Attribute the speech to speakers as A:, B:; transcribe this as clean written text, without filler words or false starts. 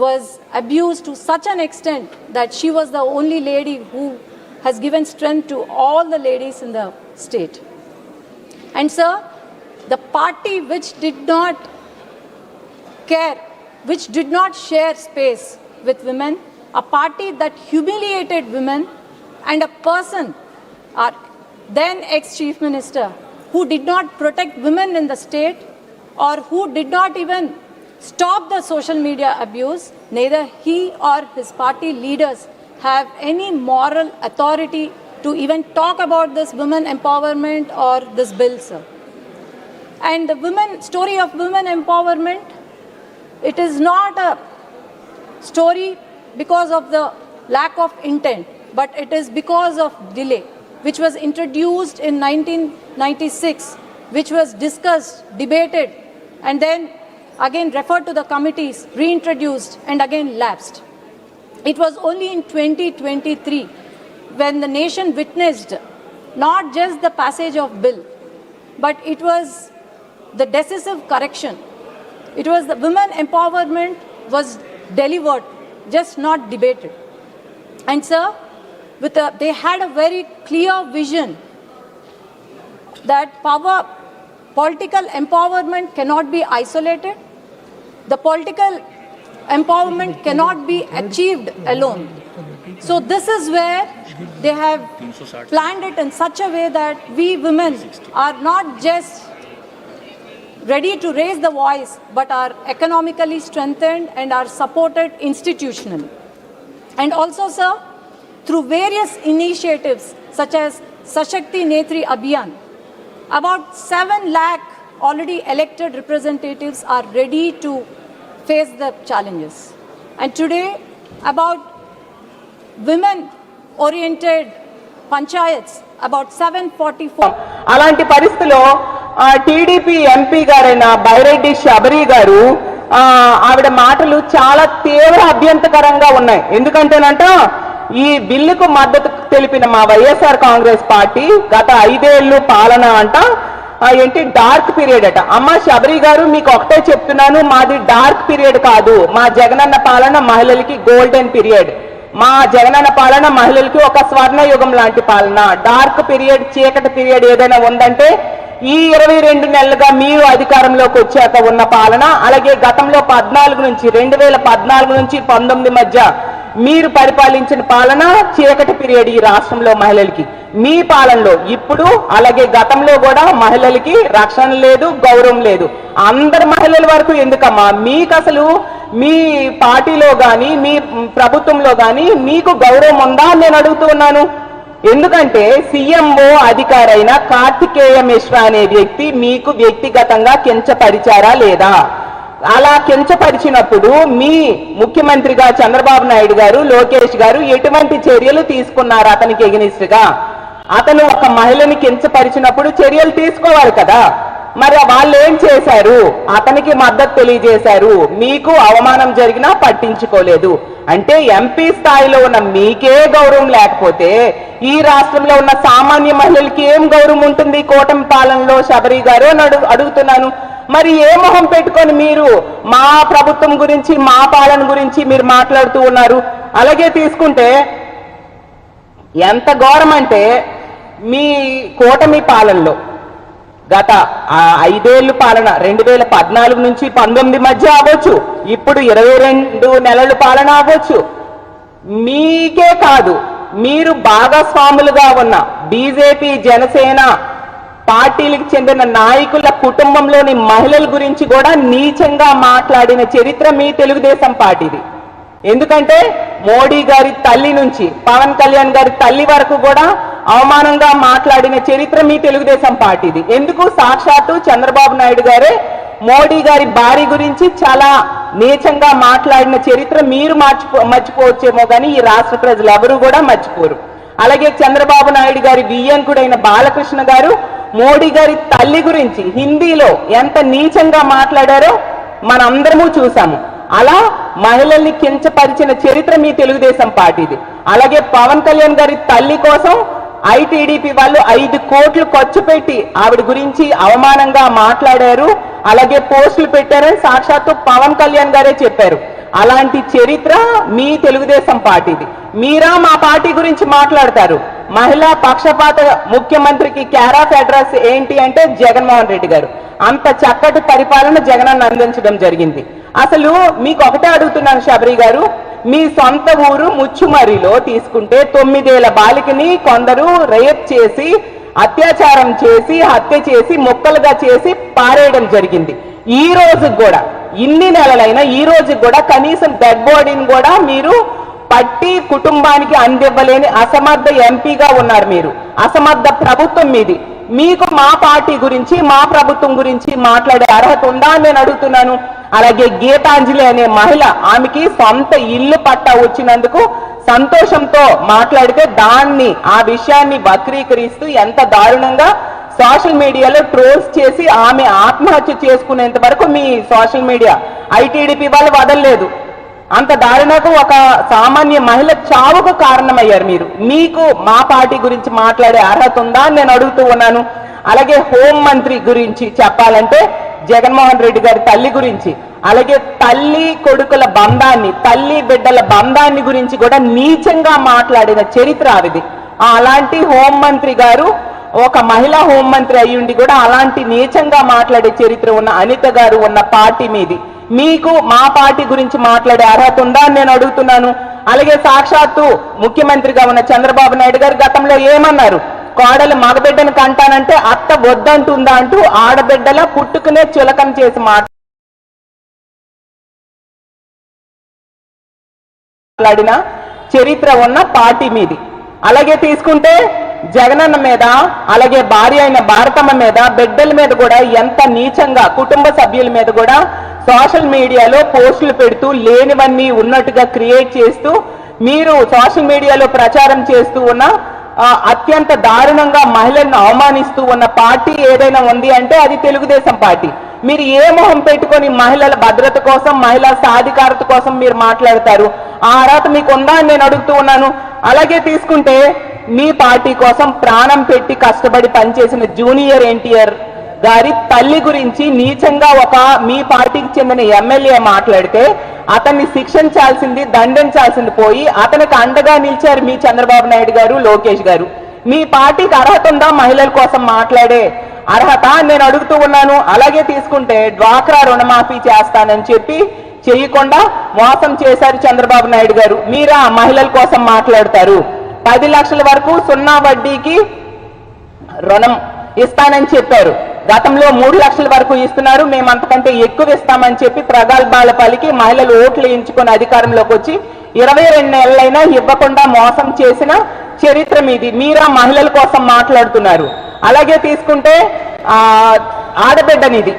A: was abused to such an extent that she was the only lady who has given strength to all the ladies in the state. And sir, the party which did not care, which did not share space with women, a party that humiliated women, and a person, our then ex-chief minister, who did not protect women in the state or who did not even stop the social media abuse, neither he or his party leaders have any moral authority to even talk about this women empowerment or this bill, sir. And the story of women empowerment, it is not a story because of the lack of intent, but it is because of delay, which was introduced in 1996, which was discussed, debated, and then again referred to the committees, reintroduced, and again lapsed. It was only in 2023 when the nation witnessed not just the passage of bill, but it was the decisive correction. It was the women empowerment was delivered, just not debated. And sir, they had a very clear vision that political empowerment cannot be isolated. The political empowerment cannot be achieved alone. So this is where they have planned it in such a way that we women are not just ready to raise the voice, but are economically strengthened and are supported institutionally. And also, sir, through various initiatives such as Sashakti Netri Abhiyan, about 7 lakh already elected representatives are ready to face the challenges. And today, about women-oriented panchayats, about 744.
B: అలాంటి పరిస్థితిలో TDP MP గారైన బైరెడ్డి శబరి గారు ఆవిడ మాటలు చాలా తీవ్ర అభ్యంతకరంగా ఉన్నాయి. ఎందుకంటేనంట ఈ బిల్లుకు మద్దతు తెలిపిన మా వైఎస్ఆర్ కాంగ్రెస్ పార్టీ గత 5 ఏళ్ళు పాలన అంట ఏంటి డార్క్ పీరియడ్ అట. అమ్మ శబరి గారు, మీకు ఒకటే చెప్తున్నాను, మాది డార్క్ పీరియడ్ కాదు. మా జగనన్న పాలన మహిళలకి గోల్డెన్ పీరియడ్. మా జగనన్న పాలన మహిళలకి ఒక స్వర్ణ యుగం లాంటి పాలన. డార్క్ పీరియడ్, చీకటి పీరియడ్ ఏదైనా ఉందంటే ఈ 22 నెలలుగా మీరు అధికారంలోకి వచ్చాక ఉన్న పాలన, అలాగే గతంలో 2014 నుంచి 19 మధ్య మీరు పరిపాలించిన పాలన చీకటి పీరియడ్ ఈ రాష్ట్రంలో మహిళలకి. మీ పాలనలో ఇప్పుడు అలాగే గతంలో కూడా మహిళలకి రక్షణ లేదు, గౌరవం లేదు. అందరు మహిళల వరకు ఎందుకమ్మా? మీకు అసలు మీ పార్టీలో కానీ మీ ప్రభుత్వంలో కానీ మీకు గౌరవం ఉందా అని నేను అడుగుతూ ఉన్నాను. ఎందుకంటే సీఎంఓ అధికారైన కార్తికేయ మిశ్రా అనే వ్యక్తి మీకు వ్యక్తిగతంగా కించపరిచారా లేదా? అలా కించపరిచినప్పుడు మీ ముఖ్యమంత్రిగా చంద్రబాబు నాయుడు గారు, లోకేష్ గారు ఎటువంటి చర్యలు తీసుకున్నారు అతనికి ఎగనిస్ట్గా? అతను ఒక మహిళని కించపరిచినప్పుడు చర్యలు తీసుకోవాలి కదా. మరి వాళ్ళు ఏం చేశారు? అతనికి మద్దతు తెలియజేశారు, మీకు అవమానం జరిగినా పట్టించుకోలేదు. అంటే ఎంపీ స్థాయిలో ఉన్న మీకే గౌరవం లేకపోతే ఈ రాష్ట్రంలో ఉన్న సామాన్య మహిళలకి ఏం గౌరవం ఉంటుంది కూటమి పాలనలో శబరి గారు అని అడుగుతున్నాను. మరి ఏ మొహం పెట్టుకొని మీరు మా ప్రభుత్వం గురించి, మా పాలన గురించి మీరు మాట్లాడుతూ ఉన్నారు? అలాగే తీసుకుంటే ఎంత ఘోరం అంటే మీ కూటమి పాలనలో గత 5 ఏళ్ళు పాలన 2014 నుంచి 19 మధ్య అవ్వచ్చు, ఇప్పుడు 22 నెలల పాలన అవ్వచ్చు, మీకే కాదు మీరు భాగస్వాములుగా ఉన్న బీజేపీ, జనసేన పార్టీలకు చెందిన నాయకుల కుటుంబంలోని మహిళల గురించి కూడా నీచంగా మాట్లాడిన చరిత్ర మీ తెలుగుదేశం పార్టీది. ఎందుకంటే మోడీ గారి తల్లి నుంచి పవన్ కళ్యాణ్ గారి తల్లి వరకు కూడా అవమానంగా మాట్లాడిన చరిత్ర మీ తెలుగుదేశం పార్టీది. ఎందుకు? సాక్షాత్తు చంద్రబాబు నాయుడు గారే మోడీ గారి భార్య గురించి చాలా నీచంగా మాట్లాడిన చరిత్ర మీరు మర్చిపోవచ్చేమో కానీ ఈ రాష్ట్ర ప్రజలు ఎవరు కూడా మర్చిపోరు. అలాగే చంద్రబాబు నాయుడు గారి వియ్యంకుడైన బాలకృష్ణ గారు మోడీ గారి తల్లి గురించి హిందీలో ఎంత నీచంగా మాట్లాడారో మనందరము చూసాము. అలా మహిళల్ని కించపరిచిన చరిత్ర మీ తెలుగుదేశం పార్టీది. అలాగే పవన్ కళ్యాణ్ గారి తల్లి కోసం ఐటీడీపీ వాళ్ళు 5 కోట్లు ఖర్చు పెట్టి ఆవిడ గురించి అవమానంగా మాట్లాడారు, అలాగే పోస్టులు పెట్టారని సాక్షాత్తు పవన్ కళ్యాణ్ గారే చెప్పారు. అలాంటి చరిత్ర మీ తెలుగుదేశం పార్టీది. మీరా మా పార్టీ గురించి మాట్లాడతారు. మహిళా పక్షపాత ముఖ్యమంత్రికి క్యార్ ఆఫ్ అడ్రస్ ఏంటి అంటే జగన్మోహన్ రెడ్డి గారు. అంత చక్కటి పరిపాలన జగనన్న అందించడం జరిగింది. అసలు మీకు ఒకటే అడుగుతున్నాను శబరి గారు, మీ సొంత ఊరు ముచ్చుమరిలో తీసుకుంటే 9 ఏళ్ల బాలికని కొందరు రేప్ చేసి అత్యాచారం చేసి హత్య చేసి ముక్కలుగా చేసి పారేయడం జరిగింది. ఈ రోజు కూడా ఇన్ని నెలలైనా ఈ రోజు కూడా కనీసం డెడ్ బాడీని కూడా మీరు పట్టి కుటుంబానికి అందివ్వలేని అసమర్థ ఎంపీగా ఉన్నారు. మీరు అసమర్థ ప్రభుత్వం మీది. మీకు మా పార్టీ గురించి మా ప్రభుత్వం గురించి మాట్లాడే అర్హత ఉందా అని నేను అడుగుతున్నాను. అలాగే గీతాంజలి అనే మహిళ, ఆమెకి సొంత ఇల్లు పట్టా వచ్చినందుకు సంతోషంతో మాట్లాడితే దాన్ని ఆ విషయాన్ని వక్రీకరిస్తూ ఎంత దారుణంగా సోషల్ మీడియాలో ట్రోల్స్ చేసి ఆమె ఆత్మహత్య చేసుకునేంత వరకు మీ సోషల్ మీడియా ఐటీడీపీ వాళ్ళు వదలలేదు. అంత దారుణంగా ఒక సామాన్య మహిళ చావుకు కారణమయ్యారు మీరు. మీకు మా పార్టీ గురించి మాట్లాడే అర్హత ఉందా అని నేను అడుగుతూ ఉన్నాను. అలాగే హోంమంత్రి గురించి చెప్పాలంటే జగన్మోహన్ రెడ్డి గారి తల్లి గురించి, అలాగే తల్లి కొడుకుల బంధాన్ని, తల్లి బిడ్డల బంధాన్ని గురించి కూడా నీచంగా మాట్లాడిన చరిత్ర ఆవిది. అలాంటి హోంమంత్రి గారు, ఒక మహిళా హోంమంత్రి అయ్యుండి కూడా అలాంటి నీచంగా మాట్లాడే చరిత్ర ఉన్న అనిత గారు ఉన్న పార్టీ మీది. మీకు మా పార్టీ గురించి మాట్లాడే అర్హత ఉందా అని నేను అడుగుతున్నాను. అలాగే సాక్షాత్తు ముఖ్యమంత్రిగా ఉన్న చంద్రబాబు నాయుడు గారు గతంలో ఏమన్నారు? కోడలు మగబిడ్డను కంటానంటే అత్త వద్దంటుందా అంటూ ఆడబిడ్డల పుట్టుకునే చులకం చేసి మాట్లాడిన చరిత్ర ఉన్న పార్టీ మీది. అలాగే తీసుకుంటే జగనన్న మీద, అలాగే భార్య అయిన భారతమ్మ మీద, బిడ్డల మీద కూడా ఎంత నీచంగా, కుటుంబ సభ్యుల మీద కూడా సోషల్ మీడియాలో పోస్టులు పెడుతూ లేనివన్నీ ఉన్నట్టుగా క్రియేట్ చేస్తూ మీరు సోషల్ మీడియాలో ప్రచారం చేస్తూ ఉన్న అత్యంత దారుణంగా మహిళలను అవమానిస్తూ ఉన్న పార్టీ ఏదైనా ఉంది అంటే అది తెలుగుదేశం పార్టీ. మీరు ఏ మొహం పెట్టుకొని మహిళల భద్రత కోసం, మహిళా సాధికారత కోసం మీరు మాట్లాడతారు? ఆ అర్హత మీకు ఉందా అని నేను అడుగుతూ ఉన్నాను. అలాగే తీసుకుంటే మీ పార్టీ కోసం ప్రాణం పెట్టి కష్టపడి పనిచేసిన జూనియర్ ఎన్టీఆర్ గారి తల్లి గురించి నీచంగా ఒక మీ పార్టీకి చెందిన ఎమ్మెల్యే మాట్లాడితే అతన్ని శిక్షించాల్సింది, దండించాల్సింది పోయి అతనికి అండగా నిలిచారు మీ చంద్రబాబు నాయుడు గారు, లోకేష్ గారు. మీ పార్టీకి అర్హత ఉందా మహిళల కోసం మాట్లాడే అర్హత నేను అడుగుతూ ఉన్నాను. అలాగే తీసుకుంటే డ్వాక్రా రుణమాఫీ చేస్తానని చెప్పి చేయకుండా మోసం చేశారు చంద్రబాబు నాయుడు గారు. మీరా మహిళల కోసం మాట్లాడతారు? 10 లక్షల వరకు 0 వడ్డీకి రుణం ఇస్తానని చెప్పారు. గతంలో 3 లక్షల వరకు ఇస్తున్నారు, మేము అంతకంటే ఎక్కువ ఇస్తామని చెప్పి ప్రగల్భాల పలికి మహిళలు ఓట్లు ఎంచుకొని అధికారంలోకి వచ్చి 22 నెలలైనా ఇవ్వకుండా మోసం చేసిన చరిత్ర మీది. మీరా మహిళల కోసం మాట్లాడుతున్నారు. అలాగే తీసుకుంటే ఆడబిడ్డనిది